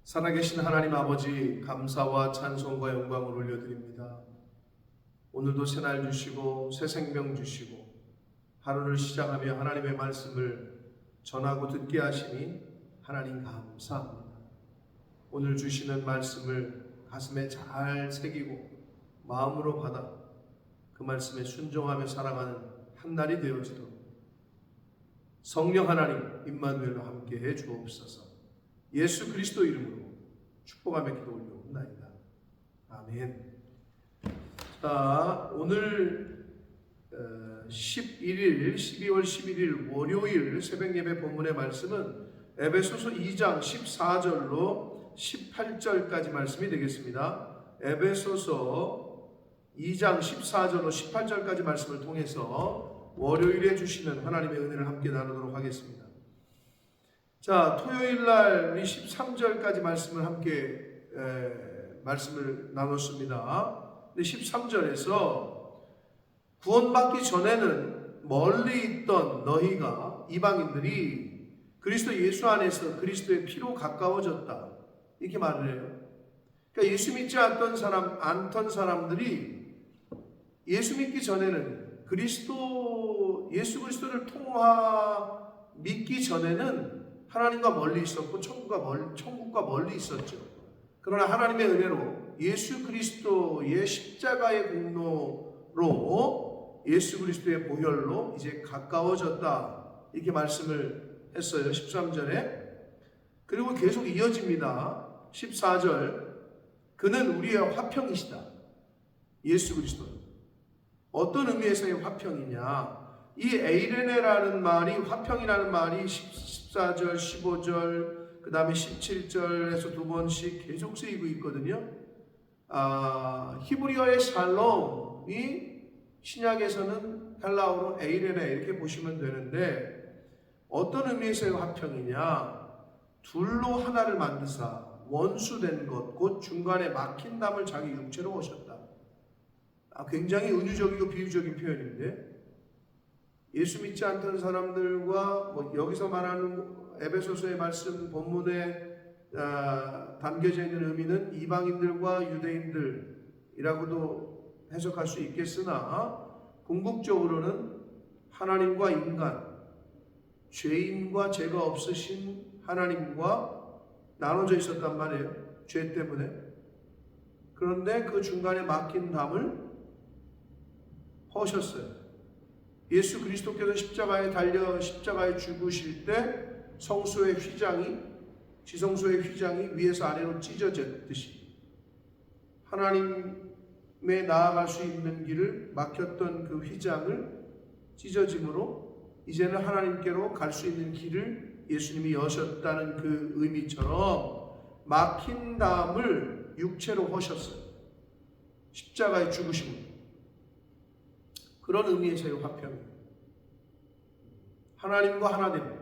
살아계신 하나님 아버지, 감사와 찬송과 영광을 올려드립니다. 오늘도 새날 주시고 새 생명 주시고 하루를 시작하며 하나님의 말씀을 전하고 듣게 하시니 하나님 감사합니다. 오늘 주시는 말씀을 가슴에 잘 새기고 마음으로 받아 그 말씀에 순종하며 살아가는 한 날이 되어지도록 성령 하나님 임마누엘과 함께해 주옵소서. 예수 그리스도 이름으로 축복하며 기도 올려옵나이다. 아멘. 자, 오늘 12월 11일 월요일 새벽 예배 본문의 말씀은 에베소서 2장 14절로 18절까지 말씀이 되겠습니다. 에베소서 2장 14절로 18절까지 말씀을 통해서 월요일에 주시는 하나님의 은혜를 함께 나누도록 하겠습니다. 자, 토요일 날 우리 13절까지 말씀을 함께 말씀을 나눴습니다. 13절에서 구원받기 전에는 멀리 있던 너희가 이방인들이 그리스도 예수 안에서 그리스도의 피로 가까워졌다, 이렇게 말을 해요. 그러니까 예수 믿지 않던 사람들이 예수 믿기 전에는 예수 그리스도를 믿기 전에는 하나님과 멀리 있었고 천국과 멀리 있었죠. 그러나 하나님의 은혜로 예수 그리스도의 십자가의 공로로 예수 그리스도의 보혈로 이제 가까워졌다, 이렇게 말씀을 했어요. 13절에. 그리고 계속 이어집니다. 14절. 그는 우리의 화평이시다. 예수 그리스도. 어떤 의미에서의 화평이냐? 이 에이레네라는 말이, 화평이라는 말이 14절, 15절, 그 다음에 17절에서 두 번씩 계속 쓰이고 있거든요. 히브리어의 샬롬이 신약에서는 헬라어로 에이레네, 이렇게 보시면 되는데, 어떤 의미에서의 화평이냐? 둘로 하나를 만드사 원수된 것, 곧 중간에 막힌 담을 자기 육체로 오셨다. 굉장히 은유적이고 비유적인 표현인데, 예수 믿지 않던 사람들과 여기서 말하는 에베소서의 말씀 본문에 담겨져 있는 의미는 이방인들과 유대인들이라고도 해석할 수 있겠으나, 궁극적으로는 하나님과 인간, 죄인과 죄가 없으신 하나님과 나눠져 있었단 말이에요. 죄 때문에. 그런데 그 중간에 막힌 담을 허셨어요. 예수 그리스도께서 십자가에 달려 십자가에 죽으실 때 성소의 휘장이, 지성소의 휘장이 위에서 아래로 찢어졌듯이 하나님에 나아갈 수 있는 길을 막혔던 그 휘장을 찢어짐으로 이제는 하나님께로 갈 수 있는 길을 예수님이 여셨다는 그 의미처럼 막힌 담을 육체로 허셨어요. 십자가의 죽으심으로. 그런 의미에서의 화평이에요. 하나님과 하나됨.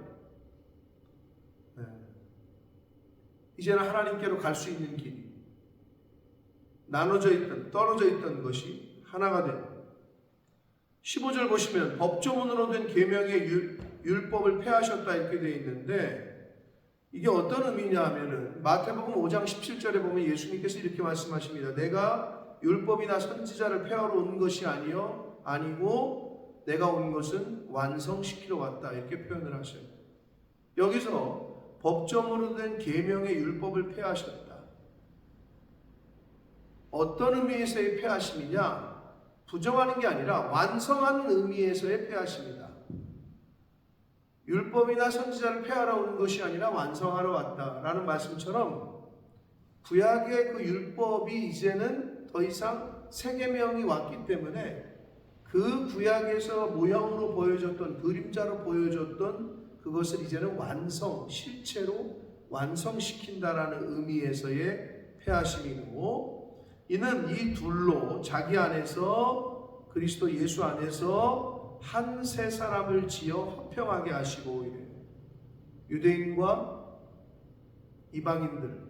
이제는 하나님께로 갈 수 있는 길이 나눠져 있던, 떨어져 있던 것이 하나가 된. 15절 보시면 법조문으로 된 계명의 율법을 폐하셨다, 이렇게 되어 있는데, 이게 어떤 의미냐 하면은 마태복음 5장 17절에 보면 예수님께서 이렇게 말씀하십니다. 내가 율법이나 선지자를 폐하러 온 것이 아니고 내가 온 것은 완성시키러 왔다, 이렇게 표현을 하셔요. 여기서 법정으로 된 계명의 율법을 폐하셨다. 어떤 의미에서의 폐하심이냐? 부정하는 게 아니라 완성하는 의미에서의 폐하심이다. 율법이나 선지자를 폐하러 온 것이 아니라 완성하러 왔다라는 말씀처럼, 구약의 그 율법이 이제는 더 이상 새 계명이 왔기 때문에 그 구약에서 모형으로 보여줬던, 그림자로 보여줬던 그것을 이제는 실체로 완성시킨다라는 의미에서의 폐하심이고, 이는 이 둘로 자기 안에서, 그리스도 예수 안에서 한 새 사람을 지어 화평하게 하시고, 이래요. 유대인과 이방인들을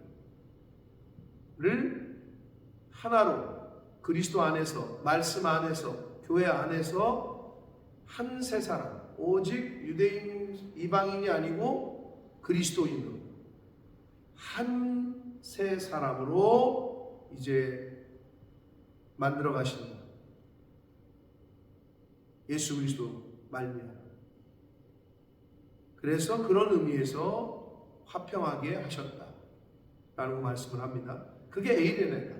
하나로 그리스도 안에서, 말씀 안에서, 교회 안에서 한 새 사람, 오직 유대인, 이방인이 아니고 그리스도인으로 한 새 사람으로 이제 만들어 가시는 것. 예수 그리스도 말미암아. 그래서 그런 의미에서 화평하게 하셨다라는 말씀을 합니다. 그게 에이레네다.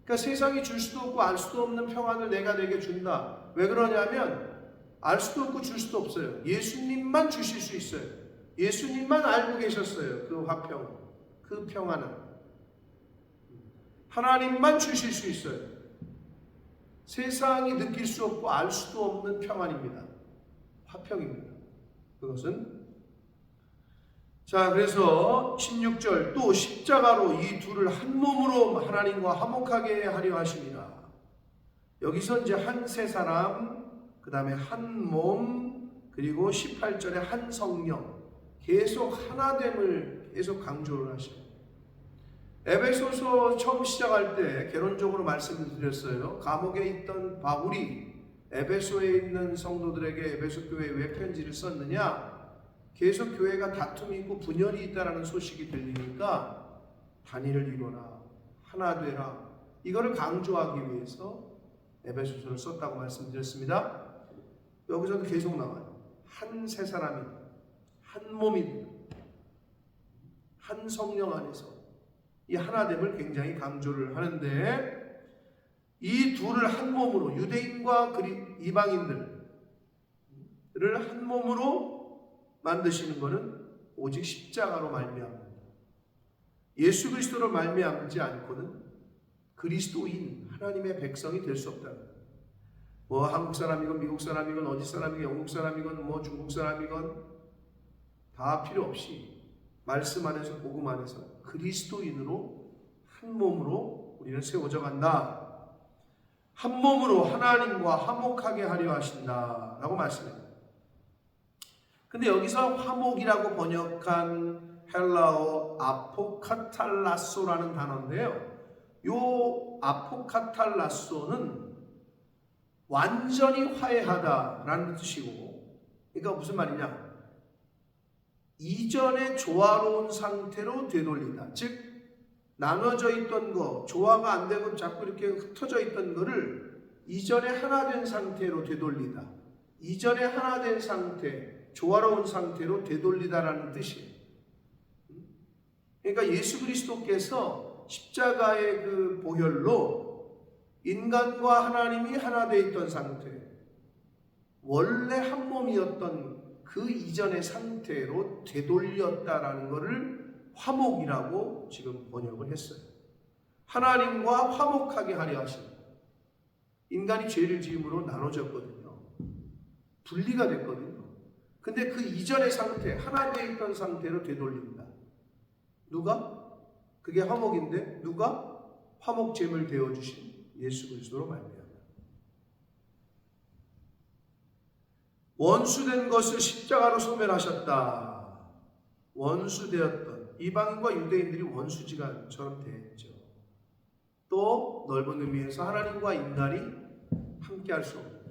그러니까 세상이 줄 수도 없고 알 수도 없는 평안을 내가 내게 준다. 왜 그러냐면 알 수도 없고 줄 수도 없어요. 예수님만 주실 수 있어요. 예수님만 알고 계셨어요. 그 화평, 그 평안은 하나님만 주실 수 있어요. 세상이 느낄 수 없고 알 수도 없는 평안입니다. 화평입니다. 그것은 자, 그래서 16절 또 십자가로 이 둘을 한 몸으로 하나님과 화목하게 하려 하십니다. 여기서 이제 한 세 사람, 그 다음에 한 몸, 그리고 18절에 한 성령, 계속 하나됨을 계속 강조를 하셔요. 에베소서 처음 시작할 때 개론적으로 말씀을 드렸어요. 감옥에 있던 바울이 에베소에 있는 성도들에게 에베소 교회에 왜 편지를 썼느냐? 계속 교회가 다툼이 있고 분열이 있다라는 소식이 들리니까 단일을 이루어라, 하나 되라, 이거를 강조하기 위해서 에베소서를 썼다고 말씀드렸습니다. 여기서도 계속 나와요. 한 세 사람이 한 몸이 한 성령 안에서 이 하나됨을 굉장히 강조를 하는데, 이 둘을 한 몸으로, 유대인과 이방인들을 한 몸으로 만드시는 것은 오직 십자가로 말미암습니다. 예수 그리스도로 말미암지 않고는 그리스도인 하나님의 백성이 될 수 없다. 뭐 한국 사람이건 미국 사람이건 어디 사람이건 영국 사람이건 뭐 중국 사람이건 다 필요 없이 말씀 안에서 복음 안에서 그리스도인으로 한 몸으로 우리는 세워져 간다. 한 몸으로 하나님과 화목하게 하려 하신다라고 말씀합니다. 근데 여기서 화목이라고 번역한 헬라어 아포카탈라소라는 단어인데요. 요 아포카탈라소는 완전히 화해하다라는 뜻이고, 그러니까 무슨 말이냐? 이전에 조화로운 상태로 되돌리다. 즉 나눠져 있던 거, 조화가 안 되고 자꾸 이렇게 흩어져 있던 거를 이전에 하나 된 상태로 되돌리다. 이전에 하나 된 상태, 조화로운 상태로 되돌리다라는 뜻이에요. 그러니까 예수 그리스도께서 십자가의 그 보혈로 인간과 하나님이 하나 되어 있던 상태, 원래 한 몸이었던 그 이전의 상태로 되돌렸다라는 것을 화목이라고 지금 번역을 했어요. 하나님과 화목하게 하려 하십니다. 인간이 죄를 지음으로 나눠졌거든요. 분리가 됐거든요. 근데 그 이전의 상태, 하나 되어 있던 상태로 되돌립니다. 누가? 그게 화목인데 누가? 화목제물 되어주신 예수 그리스도로 말미암아. 원수된 것을 십자가로 소멸하셨다. 원수되었던 이방인과 유대인들이 원수지간처럼 됐죠. 또 넓은 의미에서 하나님과 인간이 함께할 수 없는,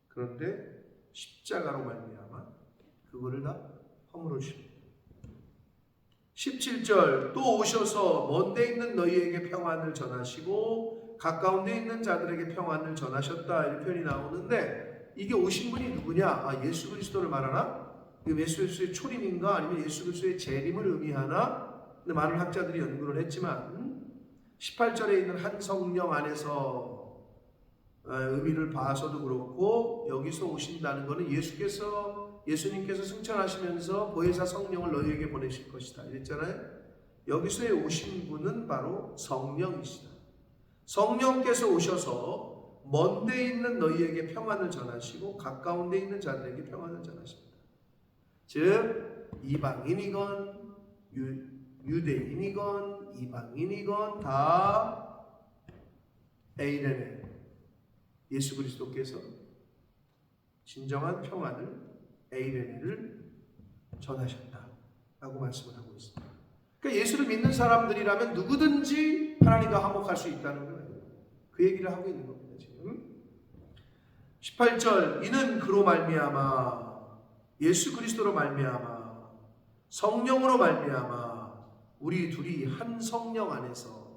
그런데 십자가로 말미암아 그거를 다 허물어 주십니다. 17절 또 오셔서 먼데 있는 너희에게 평안을 전하시고 가까운 데 있는 자들에게 평안을 전하셨다, 이런 표현이 나오는데, 이게 오신 분이 누구냐? 아, 예수 그리스도를 말하나? 예수 그리스도의 초림인가? 아니면 예수 그리스도의 재림을 의미하나? 근데 많은 학자들이 연구를 했지만 18절에 있는 한 성령 안에서 의미를 봐서도 그렇고, 여기서 오신다는 것은 예수님께서 승천하시면서 보혜사 성령을 너희에게 보내실 것이다 이랬잖아요. 여기서의 오신 분은 바로 성령이시다. 성령께서 오셔서 먼데 있는 너희에게 평안을 전하시고 가까운 데 있는 자들에게 평안을 전하십니다. 즉 이방인이건 유대인이건 이방인이건 다 에이레네, 예수 그리스도께서 진정한 평안을, 에이레네를 전하셨다라고 말씀을 하고 있습니다. 그러니까 예수를 믿는 사람들이라면 누구든지 하나님과 화목할 수 있다는 거예요. 그 얘기를 하고 있는 겁니다. 지금 18절 이는 그로 말미암아, 예수 그리스도로 말미암아, 성령으로 말미암아 우리 둘이 한 성령 안에서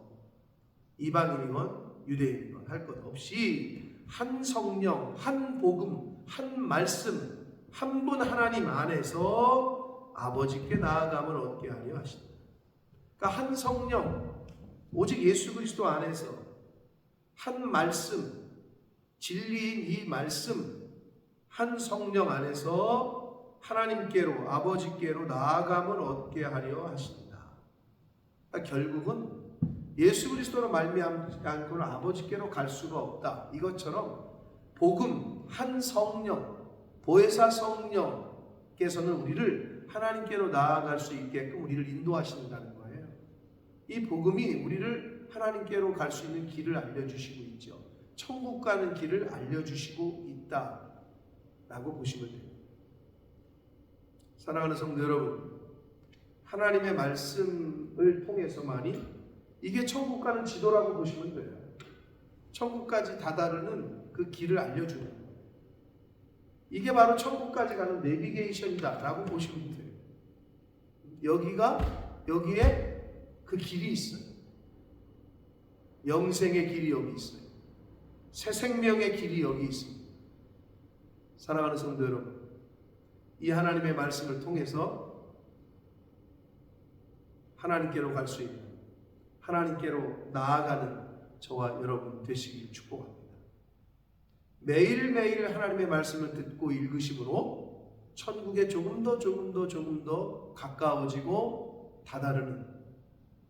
이방인이건 유대인이건 할 것 없이 한 성령, 한 복음, 한 말씀, 한 분 하나님 안에서 아버지께 나아감을 얻게 하려 하신다. 그러니까 한 성령, 오직 예수 그리스도 안에서 한 말씀, 진리인 이 말씀, 한 성령 안에서 하나님께로, 아버지께로 나아감을 얻게 하려 하신다. 그러니까 결국은 예수 그리스도로 말미암지 않고는 아버지께로 갈 수가 없다. 이것처럼 복음, 한 성령, 보혜사 성령께서는 우리를 하나님께로 나아갈 수 있게끔 우리를 인도하신다는 거예요. 이 복음이 우리를 하나님께로 갈 수 있는 길을 알려주시고 있죠. 천국 가는 길을 알려주시고 있다라고 보시면 됩니다. 사랑하는 성도 여러분, 하나님의 말씀을 통해서만이 이게 천국 가는 지도라고 보시면 돼요. 천국까지 다다르는 그 길을 알려주는 거예요. 이게 바로 천국까지 가는 내비게이션이다라고 보시면 돼요. 여기에 그 길이 있어요. 영생의 길이 여기 있어요. 새 생명의 길이 여기 있습니다. 사랑하는 성도 여러분, 이 하나님의 말씀을 통해서 하나님께로 갈 수 있는, 하나님께로 나아가는 저와 여러분 되시길 축복합니다. 매일매일 하나님의 말씀을 듣고 읽으심으로 천국에 조금 더 가까워지고 다다르는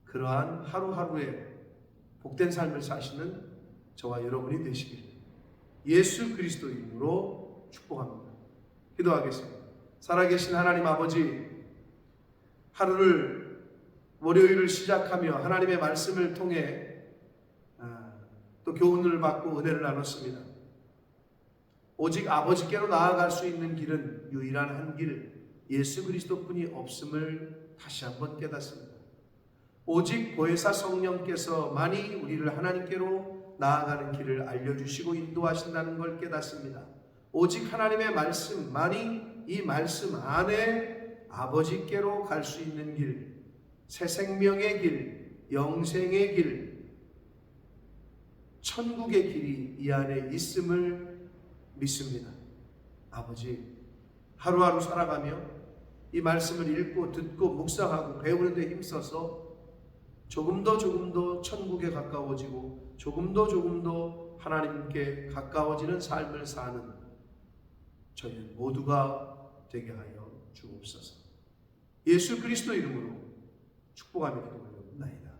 그러한 하루하루의 복된 삶을 사시는 저와 여러분이 되시길 예수 그리스도 이름으로 축복합니다. 기도하겠습니다. 살아계신 하나님 아버지, 하루를 월요일을 시작하며 하나님의 말씀을 통해 또 교훈을 받고 은혜를 나눴습니다. 오직 아버지께로 나아갈 수 있는 길은 유일한 한 길, 예수 그리스도뿐이 없음을 다시 한번 깨닫습니다. 오직 보혜사 성령께서만이 우리를 하나님께로 나아가는 길을 알려주시고 인도하신다는 걸 깨닫습니다. 오직 하나님의 말씀만이 이 말씀 안에 아버지께로 갈 수 있는 길, 새 생명의 길, 영생의 길, 천국의 길이 이 안에 있음을 믿습니다. 아버지, 하루하루 살아가며 이 말씀을 읽고 듣고 묵상하고 배우는 데 힘써서 조금 더 천국에 가까워지고 조금 더 하나님께 가까워지는 삶을 사는 저희 모두가 되게 하여 주옵소서. 예수 그리스도 이름으로 축복하며 기도하옵나이다.